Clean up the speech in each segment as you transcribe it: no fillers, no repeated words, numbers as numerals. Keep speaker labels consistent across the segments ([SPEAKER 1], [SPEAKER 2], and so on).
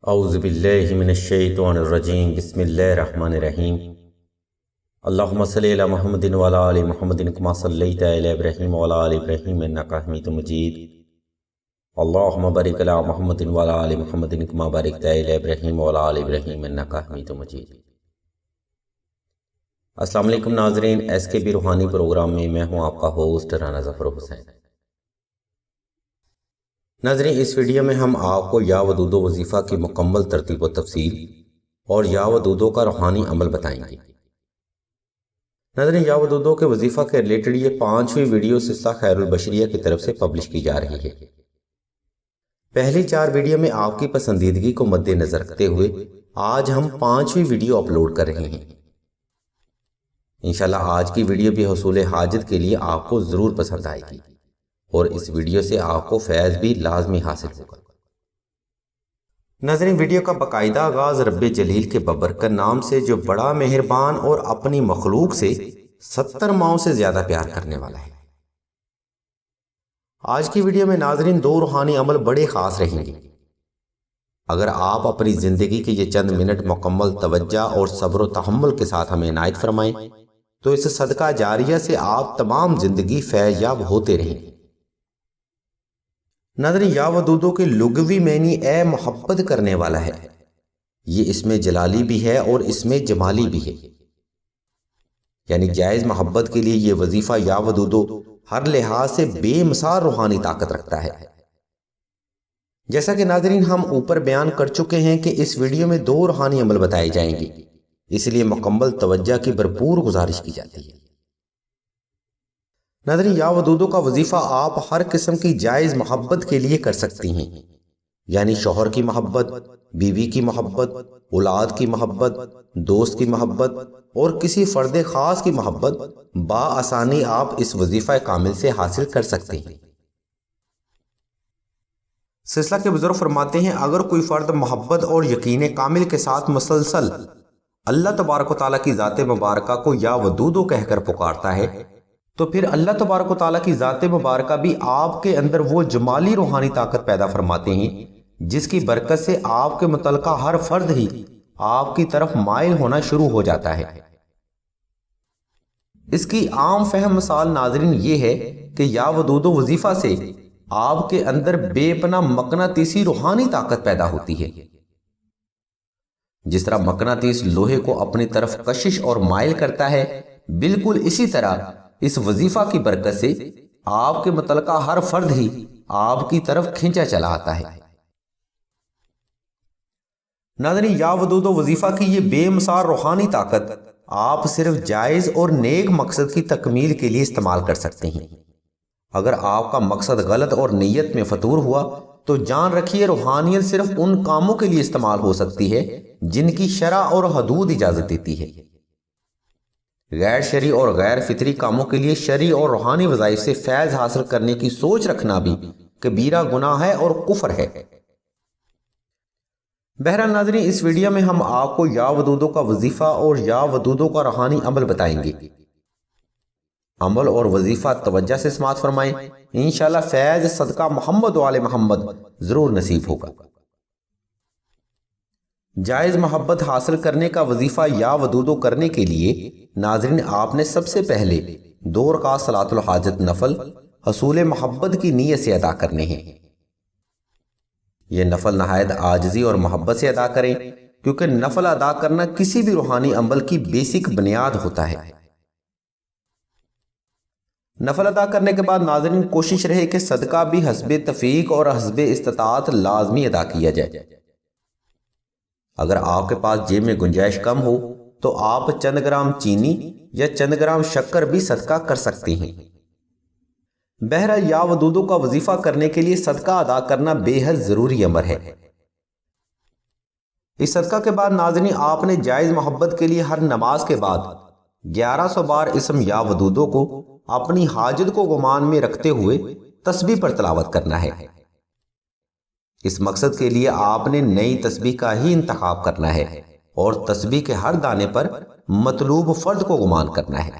[SPEAKER 1] اعوذ باللہ من الشیطان الرجیم بسم اللہ الرحمن الرحیم اللہم صلی علی محمد وعلی آل محمد کما صلیت علی ابراہیم وعلی آل ابراہیم انک حمید مجید اللہم بارک علی محمد وعلی آل محمد کما بارکت علی ابراہیم وعلی آل ابراہیم انک حمید مجید۔ السلام علیکم ناظرین، ایس کے بی روحانی پروگرام میں میں ہوں آپ کا ہوسٹ رانا ظفر حسین۔ ناظرین، اس ویڈیو میں ہم آپ کو یا ودود و وظیفہ کی مکمل ترتیب و تفصیل اور یا ودودوں کا روحانی عمل بتائیں گے۔ ناظرین، یا ودودوں کے وظیفہ کے ریلیٹڈ یہ 5ویں ویڈیو سلسلہ خیر البشریہ کی طرف سے پبلش کی جا رہی ہے۔ پہلی 4 ویڈیو میں آپ کی پسندیدگی کو مد نظر رکھتے ہوئے آج ہم 5ویں ویڈیو اپلوڈ کر رہے ہیں۔ انشاءاللہ آج کی ویڈیو بھی حصول حاجت کے لیے آپ کو ضرور پسند آئے گی اور اس ویڈیو سے آپ کو فیض بھی لازمی حاصل ہوگا۔ ناظرین، ویڈیو کا باقاعدہ آغاز رب جلیل کے ببرکت نام سے جو بڑا مہربان اور اپنی مخلوق سے 70 ماؤں سے زیادہ پیار کرنے والا ہے۔ آج کی ویڈیو میں ناظرین 2 روحانی عمل بڑے خاص رہیں گے۔ اگر آپ اپنی زندگی کے یہ چند منٹ مکمل توجہ اور صبر و تحمل کے ساتھ ہمیں عنایت فرمائیں تو اس صدقہ جاریہ سے آپ تمام زندگی فیض یاب ہوتے رہیں گے۔ ناظرین، یا ودودوں کے لغوی معنی اے محبت کرنے والا ہے۔ یہ اس میں جلالی بھی ہے اور اس میں جمالی بھی ہے، یعنی جائز محبت کے لیے یہ وظیفہ یا ودودو ہر لحاظ سے بے مثال روحانی طاقت رکھتا ہے۔ جیسا کہ ناظرین ہم اوپر بیان کر چکے ہیں کہ اس ویڈیو میں 2 روحانی عمل بتائے جائیں گے، اس لیے مکمل توجہ کی بھرپور گزارش کی جاتی ہے۔ ناظرین، یا ودودوں کا وظیفہ آپ ہر قسم کی جائز محبت کے لیے کر سکتی ہیں، یعنی شوہر کی محبت، بیوی کی محبت، اولاد کی محبت، دوست کی محبت اور کسی فرد خاص کی محبت بآسانی آپ اس وظیفہ کامل سے حاصل کر سکتے ہیں۔ سلسلہ کے بزرگ فرماتے ہیں، اگر کوئی فرد محبت اور یقین کامل کے ساتھ مسلسل اللہ تبارک و تعالیٰ کی ذات مبارکہ کو یا ودودو کہہ کر پکارتا ہے تو پھر اللہ تبارک و تعالیٰ کی ذات مبارکہ بھی آپ کے اندر وہ جمالی روحانی طاقت پیدا فرماتے ہیں جس کی برکت سے آپ کے متعلقہ ہر فرد ہی آپ کی طرف مائل ہونا شروع ہو جاتا ہے۔ اس کی عام فہم مثال ناظرین یہ ہے کہ یا ودود و وظیفہ سے آپ کے اندر بے پناہ مقناطیسی روحانی طاقت پیدا ہوتی ہے۔ جس طرح مقناطیس لوہے کو اپنی طرف کشش اور مائل کرتا ہے، بالکل اسی طرح اس وظیفہ کی برکت سے آپ کے متعلقہ ہر فرد ہی آپ کی طرف کھینچا چلا آتا ہے۔ ناظرین، یا ودود و وظیفہ کی یہ بے مثال روحانی طاقت آپ صرف جائز اور نیک مقصد کی تکمیل کے لیے استعمال کر سکتے ہیں۔ اگر آپ کا مقصد غلط اور نیت میں فطور ہوا تو جان رکھیے روحانیت صرف ان کاموں کے لیے استعمال ہو سکتی ہے جن کی شرع اور حدود اجازت دیتی ہے۔ غیر شرعی اور غیر فطری کاموں کے لیے شرعی اور روحانی وظائف سے فیض حاصل کرنے کی سوچ رکھنا بھی کبیرہ گناہ ہے اور کفر ہے۔ بہرحال ناظرین، اس ویڈیو میں ہم آپ کو یا ودودوں کا وظیفہ اور یا ودودوں کا روحانی عمل بتائیں گے۔ عمل اور وظیفہ توجہ سے سماعت فرمائیں، انشاءاللہ فیض صدقہ محمد و آل محمد ضرور نصیب ہوگا۔ جائز محبت حاصل کرنے کا وظیفہ یا ودودو کرنے کے لیے ناظرین آپ نے سب سے پہلے 2 رکعت صلاۃ الحاجت نفل حصول محبت کی نیت سے ادا کرنے ہیں۔ یہ نفل نہایت عاجزی اور محبت سے ادا کریں، کیونکہ نفل ادا کرنا کسی بھی روحانی عمل کی بیسک بنیاد ہوتا ہے۔ نفل ادا کرنے کے بعد ناظرین کوشش رہے کہ صدقہ بھی حسب تفیق اور حسب استطاعت لازمی ادا کیا جائے۔ اگر آپ کے پاس جیب میں گنجائش کم ہو تو آپ چند گرام چینی یا چند گرام شکر بھی صدقہ کر سکتے ہیں۔ بہرحال یا ودودوں کا وظیفہ کرنے کے لیے صدقہ ادا کرنا بے حد ضروری امر ہے۔ اس صدقہ کے بعد ناظرین آپ نے جائز محبت کے لیے ہر نماز کے بعد 1100 بار اسم یا ودودوں کو اپنی حاجت کو گمان میں رکھتے ہوئے تسبیح پر تلاوت کرنا ہے۔ اس مقصد کے لیے آپ نے نئی تسبیح کا ہی انتخاب کرنا ہے اور تسبیح کے ہر دانے پر مطلوب فرد کو گمان کرنا ہے۔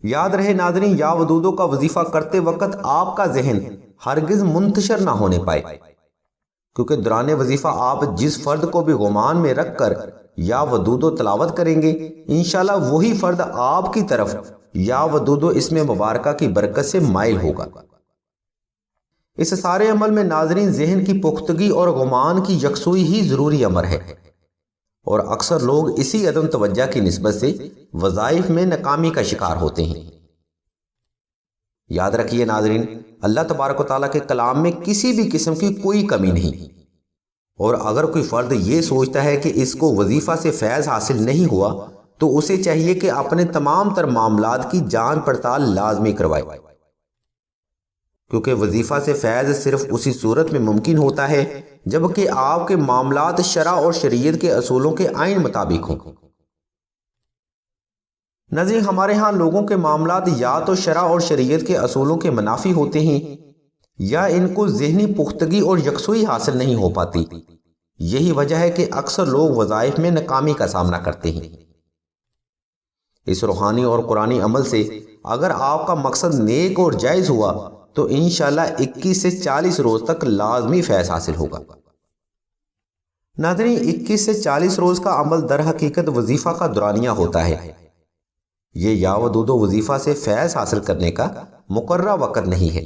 [SPEAKER 1] یاد رہے ناظرین، یا ودودوں کا وظیفہ کرتے وقت آپ کا ذہن ہرگز منتشر نہ ہونے پائے۔ کیونکہ دوران وظیفہ آپ جس فرد کو بھی گمان میں رکھ کر یا ودود و تلاوت کریں گے، انشاءاللہ وہی فرد آپ کی طرف یا ودود و اسم مبارکہ کی برکت سے مائل ہوگا۔ اس سارے عمل میں ناظرین ذہن کی پختگی اور گمان کی یکسوئی ہی ضروری امر ہے، اور اکثر لوگ اسی عدم توجہ کی نسبت سے وظائف میں ناکامی کا شکار ہوتے ہیں۔ یاد رکھیے ناظرین، اللہ تبارک و تعالیٰ کے کلام میں کسی بھی قسم کی کوئی کمی نہیں، اور اگر کوئی فرد یہ سوچتا ہے کہ اس کو وظیفہ سے فیض حاصل نہیں ہوا تو اسے چاہیے کہ اپنے تمام تر معاملات کی جانچ پڑتال لازمی کروائے، کیونکہ وظیفہ سے فیض صرف اسی صورت میں ممکن ہوتا ہے جبکہ آپ کے معاملات شرع اور شریعت کے اصولوں کے عین مطابق ہوں۔ ناظرین، ہمارے ہاں لوگوں کے معاملات یا تو شرع اور شریعت کے اصولوں کے منافی ہوتے ہیں یا ان کو ذہنی پختگی اور یکسوئی حاصل نہیں ہو پاتی۔ یہی وجہ ہے کہ اکثر لوگ وظائف میں ناکامی کا سامنا کرتے ہیں۔ اس روحانی اور قرآنی عمل سے اگر آپ کا مقصد نیک اور جائز ہوا تو انشاءاللہ 21 سے 40 روز تک لازمی فیض حاصل ہوگا۔ ناظرین، 21 سے 40 روز کا عمل در حقیقت وظیفہ کا دورانیہ ہوتا ہے۔ یہ یا ودود و وظیفہ سے فیض حاصل کرنے کا مقررہ وقت نہیں ہے،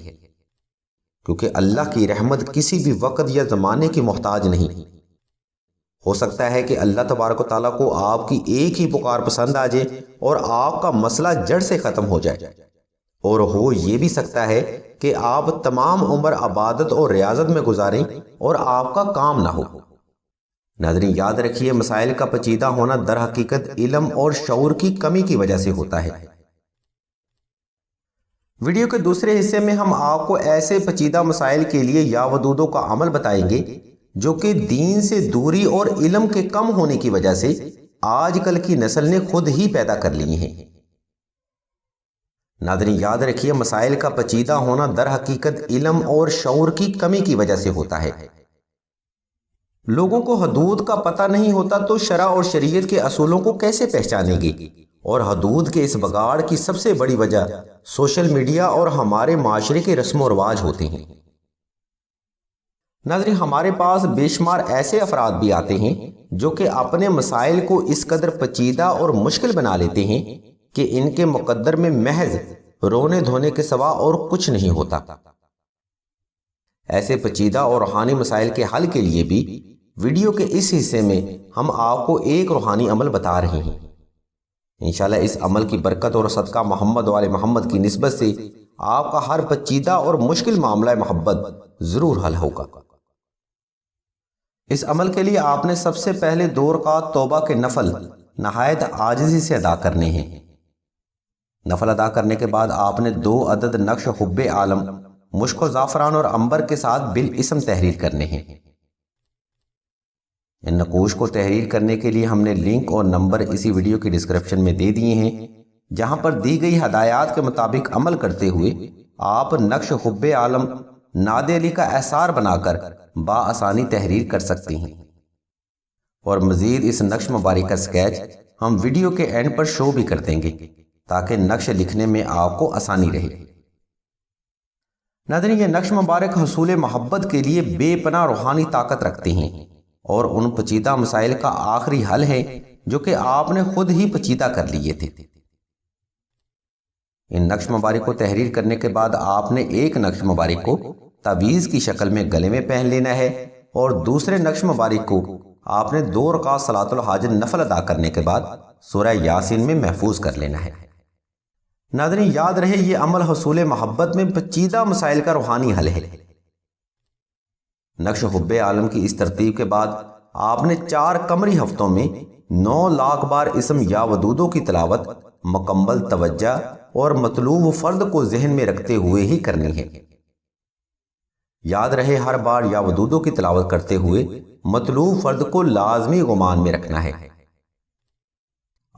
[SPEAKER 1] کیونکہ اللہ کی رحمت کسی بھی وقت یا زمانے کی محتاج نہیں۔ ہو سکتا ہے کہ اللہ تبارک و تعالیٰ کو آپ کی ایک ہی پکار پسند آ جائے اور آپ کا مسئلہ جڑ سے ختم ہو جائے، اور ہو یہ بھی سکتا ہے کہ آپ تمام عمر عبادت اور ریاضت میں گزاریں اور آپ کا کام نہ ہو۔ ناظرین، یاد رکھیے مسائل کا پیچیدہ ہونا در حقیقت علم اور شعور کی کمی کی وجہ سے ہوتا ہے۔ ویڈیو کے دوسرے حصے میں ہم آپ کو ایسے پیچیدہ مسائل کے لیے یا ودودوں کا عمل بتائیں گے جو کہ دین سے دوری اور علم کے کم ہونے کی وجہ سے آج کل کی نسل نے خود ہی پیدا کر لی ہیں۔ ناظرین، یاد رکھیے مسائل کا پیچیدہ ہونا در حقیقت علم اور شعور کی کمی کی وجہ سے ہوتا ہے۔ لوگوں کو حدود کا پتہ نہیں ہوتا تو شرع اور شریعت کے اصولوں کو کیسے پہچانیں گے؟ اور حدود کے اس بگاڑ کی سب سے بڑی وجہ سوشل میڈیا اور ہمارے معاشرے کے رسم و رواج ہوتے ہیں۔ ناظرین، ہمارے پاس بے شمار ایسے افراد بھی آتے ہیں جو کہ اپنے مسائل کو اس قدر پیچیدہ اور مشکل بنا لیتے ہیں کہ ان کے مقدر میں محض رونے دھونے کے سوا اور کچھ نہیں ہوتا۔ ایسے پیچیدہ اور روحانی مسائل کے حل کے لیے بھی ویڈیو کے اس حصے میں ہم آپ کو ایک روحانی عمل بتا رہے ہیں۔ انشاءاللہ اس عمل کی برکت اور صدقہ محمد و آل محمد کی نسبت سے آپ کا ہر پیچیدہ اور مشکل معاملہ محبت ضرور حل ہوگا۔ اس عمل کے لیے آپ نے سب سے پہلے 2 رکعت توبہ کے نفل نہایت عاجزی سے ادا کرنے ہیں۔ نفل ادا کرنے کے بعد آپ نے 2 عدد نقش حب عالم مشک و زعفران اور عنبر کے ساتھ بالاسم تحریر کرنے ہیں۔ ان نقوش کو تحریر کرنے کے لیے ہم نے لنک اور نمبر اسی ویڈیو کی ڈسکرپشن میں دے دیے ہیں، جہاں پر دی گئی ہدایات کے مطابق عمل کرتے ہوئے آپ نقش حب عالم ناد علی کا احسار بنا کر بآسانی تحریر کر سکتے ہیں، اور مزید اس نقش مبارک کا سکیچ ہم ویڈیو کے اینڈ پر شو بھی کر دیں گے تاکہ نقش لکھنے میں آپ کو آسانی رہے۔ ناظرین، یہ نقش مبارک حصول محبت کے لیے بے پناہ روحانی طاقت رکھتے ہیں اور ان پیچیدہ مسائل کا آخری حل ہے جو کہ آپ نے خود ہی پیچیدہ کر لیے تھے۔ ان نقش مبارک کو تحریر کرنے کے بعد آپ نے ایک نقش مبارک کو تعویذ کی شکل میں گلے میں پہن لینا ہے، اور دوسرے نقش مبارک کو آپ نے 2 رکعت صلاۃ الحاجت نفل ادا کرنے کے بعد سورہ یاسین میں محفوظ کر لینا ہے۔ ناظرین، یاد رہے یہ عمل حصول محبت میں پیچیدہ مسائل کا روحانی حل ہے۔ نقش حب عالم کی اس ترتیب کے بعد آپ نے 4 قمری ہفتوں میں 9 لاکھ بار اسم یا ودودوں کی تلاوت مکمل توجہ اور مطلوب فرد کو ذہن میں رکھتے ہوئے ہی کرنی ہے۔ یاد رہے ہر بار یا ودودوں کی تلاوت کرتے ہوئے مطلوب فرد کو لازمی گمان میں رکھنا ہے۔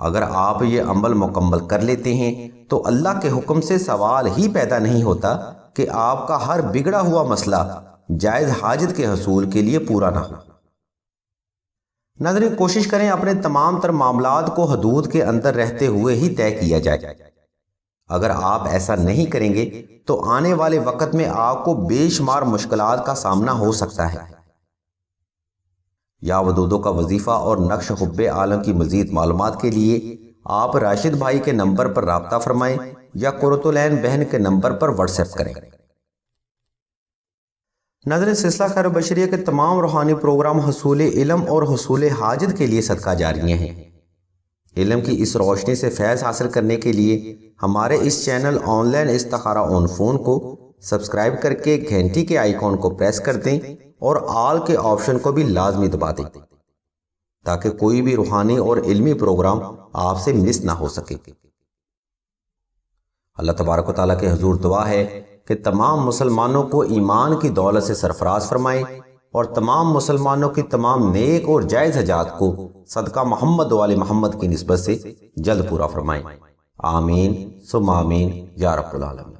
[SPEAKER 1] اگر آپ یہ عمل مکمل کر لیتے ہیں تو اللہ کے حکم سے سوال ہی پیدا نہیں ہوتا کہ آپ کا ہر بگڑا ہوا مسئلہ جائز حاجت کے حصول کے لیے پورا نہ ہو۔ ناظرین، کوشش کریں اپنے تمام تر معاملات کو حدود کے اندر رہتے ہوئے ہی طے کیا جائے۔ اگر آپ ایسا نہیں کریں گے تو آنے والے وقت میں آپ کو بے شمار مشکلات کا سامنا ہو سکتا ہے، یا ودودوں کا وظیفہ اور نقش حب عالم کی مزید معلومات کے لیے آپ راشد بھائی کے نمبر پر رابطہ فرمائیں یا قرۃ العین بہن کے نمبر پر واٹس ایپ کریں۔ ناظرین، سلسلہ خیر و بشریہ کے تمام روحانی پروگرام حصول علم اور حصول حاجت کے لیے صدقہ جاریہ ہیں۔ علم کی اس روشنی سے فیض حاصل کرنے کے لیے ہمارے اس چینل آن لائن استخارہ آن فون کو سبسکرائب کر کے گھنٹی کے آئیکن کو پریس کر دیں اور آل کے آپشن کو بھی لازمی دبا دیں تاکہ کوئی بھی روحانی اور علمی پروگرام آپ سے مس نہ ہو سکے۔ اللہ تبارک و تعالیٰ کے حضور دعا ہے کہ تمام مسلمانوں کو ایمان کی دولت سے سرفراز فرمائیں اور تمام مسلمانوں کی تمام نیک اور جائز حاجات کو صدقہ محمد و آل محمد کی نسبت سے جلد پورا فرمائیں۔ آمین ثم آمین یا رب العالمین۔